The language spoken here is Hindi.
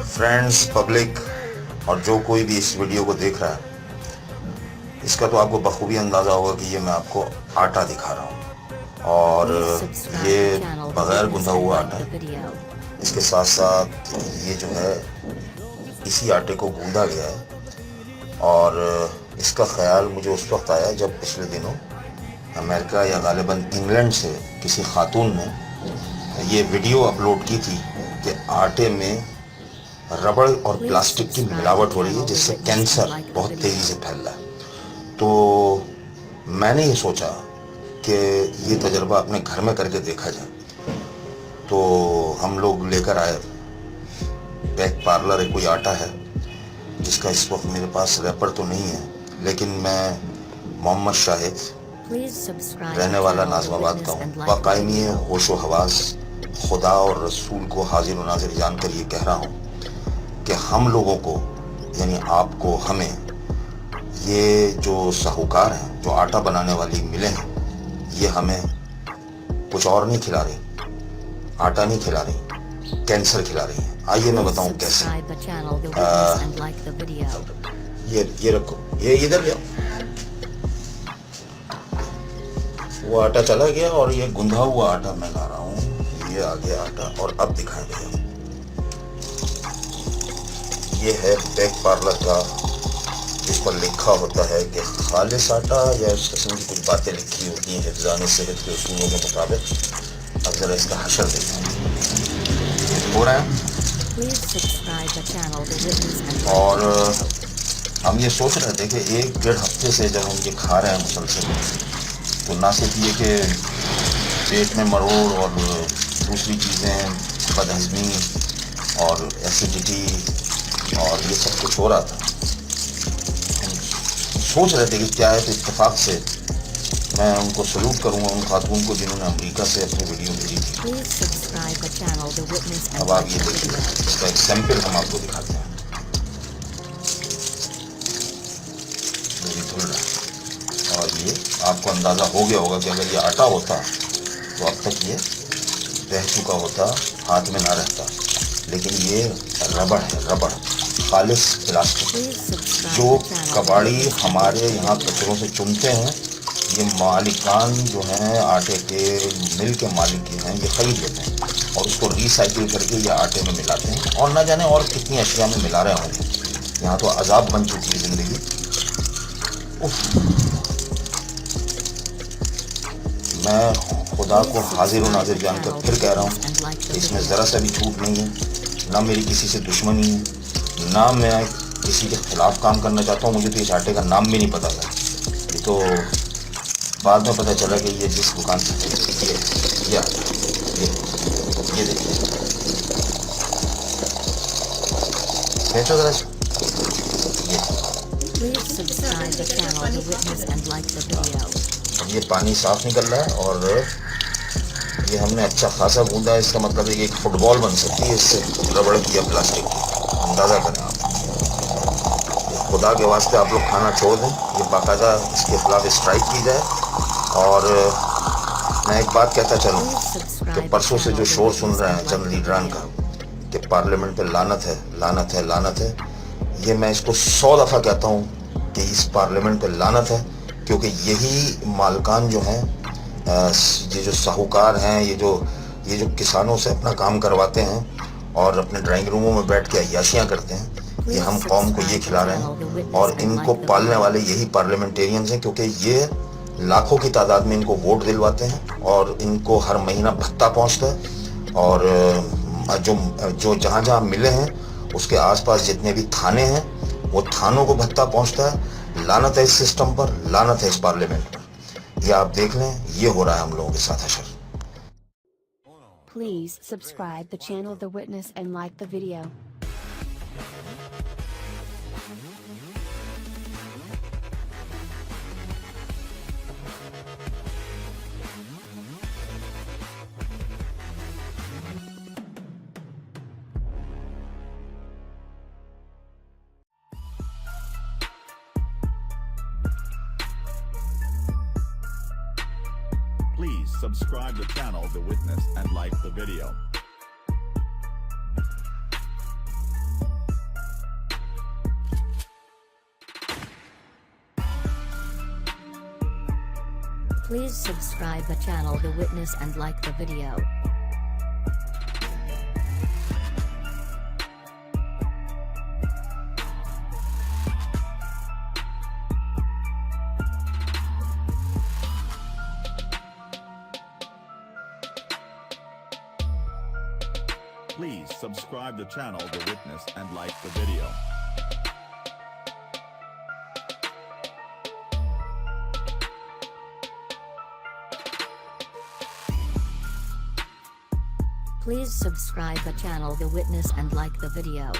फ्रेंड्स, पब्लिक और जो कोई भी इस वीडियो को देख रहा है, इसका तो आपको बखूबी अंदाज़ा होगा कि ये मैं आपको आटा दिखा रहा हूँ और ये बग़ैर गुंदा हुआ आटा है। इसके साथ साथ ये जो है इसी आटे को गूंदा गया है और इसका ख़्याल मुझे उस वक्त आया जब पिछले दिनों अमेरिका या गालिबन इंग्लैंड से किसी खातून ने ये वीडियो अपलोड की थी कि आटे में रबड़ और प्लास्टिक की मिलावट हो रही है जिससे कैंसर बहुत तेज़ी से फैल रहा है। तो मैंने ये सोचा कि ये तजर्बा अपने घर में करके देखा जाए। तो हम लोग लेकर आए पैक पार्लर कोई आटा है जिसका इस वक्त मेरे पास रैपर तो नहीं है, लेकिन मैं मोहम्मद शाहिद रहने वाला नाज़माबाद का हूँ। बाकायमी होशो हवास खुदा और रसूल को हाजिर व नाज़िर जानकर ये कह रहा हूँ कि हम लोगों को यानी आपको, हमें ये जो साहूकार हैं, जो आटा बनाने वाली मिलें हैं, ये हमें कुछ और नहीं खिला रही, आटा नहीं खिला रही, कैंसर खिला रही हैं। आइए मैं बताऊं कैसे। ये रखो, ये इधर ले आओ। वो आटा चला गया और ये गुंधा हुआ आटा मैं ला रहा हूँ। ये आ गया आटा और अब दिखाएंगे हम। ये है पैक पार्लर का, इस पर लिखा होता है कि खालिस आटा या इस किस्म की कुछ बातें लिखी होती हैं हिफ्ज़ान सेहत के उसूलों के मुताबिक। अब जरा इसका हशर देखें हो रहा है। और हम ये सोच रहे थे कि 1-1.5 हफ्ते से जब हम ये खा रहे हैं मुसलसल, तो ना सिर्फ ये कि पेट में मरोड़ और दूसरी चीज़ें, बदहज़मी और एसिडिटी और ये सब कुछ हो रहा था। सोच रहे थे कि क्या है, तो इत्तेफाक से मैं उनको सलूट करूंगा, उन खातून को जिन्होंने अमेरिका से अपनी वीडियो भेजी थी। अब आप ये देखिए, इसका एक सैंपल हम आपको दिखाते हैं। ये धुल रहा है और ये आपको अंदाज़ा हो गया होगा कि अगर ये आटा होता तो अब तक ये बह चुका होता, हाथ में ना रहता। लेकिन ये रबड़ है, रबड़, खालिस प्लास्टिक। जो कबाड़ी हमारे यहाँ कचरों से चुनते हैं, ये मालिकान जो हैं आटे के, मिल के मालिक जो हैं, ये ख़रीद लेते हैं और उसको रिसाइकिल करके ये आटे में मिलाते हैं और न जाने और कितनी अशिया में मिला रहे होंगे। यहाँ तो अजाब बन चुकी है ज़िंदगी। मैं खुदा को हाजिर व नाजिर जानकर फिर कह रहा हूँ कि इसमें ज़रा सा भी छूट नहीं है। ना मेरी किसी से दुश्मनी है, ना मैं किसी के ख़िलाफ़ काम करना चाहता हूँ। मुझे तो इस आटे का नाम भी नहीं पता था। ये तो बाद में पता चला कि ये जिस दुकान से ये देखिए, खींचो ज़रा। ये पानी साफ निकल रहा है और ये हमने अच्छा खासा गूंदा है। इसका मतलब है कि एक फुटबॉल बन सकती है इससे, रबड़ की या प्लास्टिक की। अंदाज़ा करें आप। खुदा के वास्ते आप लोग खाना छोड़ दें, ये बाकायदा इसके खिलाफ स्ट्राइक की जाए। और मैं एक बात कहता चलूँ कि परसों से जो शोर सुन रहे हैं चंद लीडरान का कि पार्लियामेंट पे लानत है, लानत है, लानत है, ये मैं इसको 100 दफ़ा कहता हूँ कि इस पार्लियामेंट पे लानत है, क्योंकि यही मालकान जो हैं, ये जो साहूकार हैं, ये जो किसानों से अपना काम करवाते हैं और अपने ड्राइंग रूमों में बैठ के अय्याशियाँ करते हैं, ये हम कौम को ये खिला रहे हैं। और इनको पालने वाले यही पार्लियामेंटेरियंस हैं, क्योंकि ये लाखों की तादाद में इनको वोट दिलवाते हैं और इनको हर महीना भत्ता पहुंचता है। और जो जहाँ जहाँ मिले हैं उसके आसपास जितने भी थाने हैं, वो थानों को भत्ता पहुंचता है। लानत है इस सिस्टम पर, लानत है इस पार्लियामेंट पर। ये आप देख लें, ये हो रहा है हम लोगों के साथ हशर। Please subscribe the channel The Witness and like the video. Please subscribe the channel The Witness and like the video. Please subscribe the channel The Witness and like the video. Please subscribe the channel The Witness and like the video. Please subscribe the channel The Witness and like the video.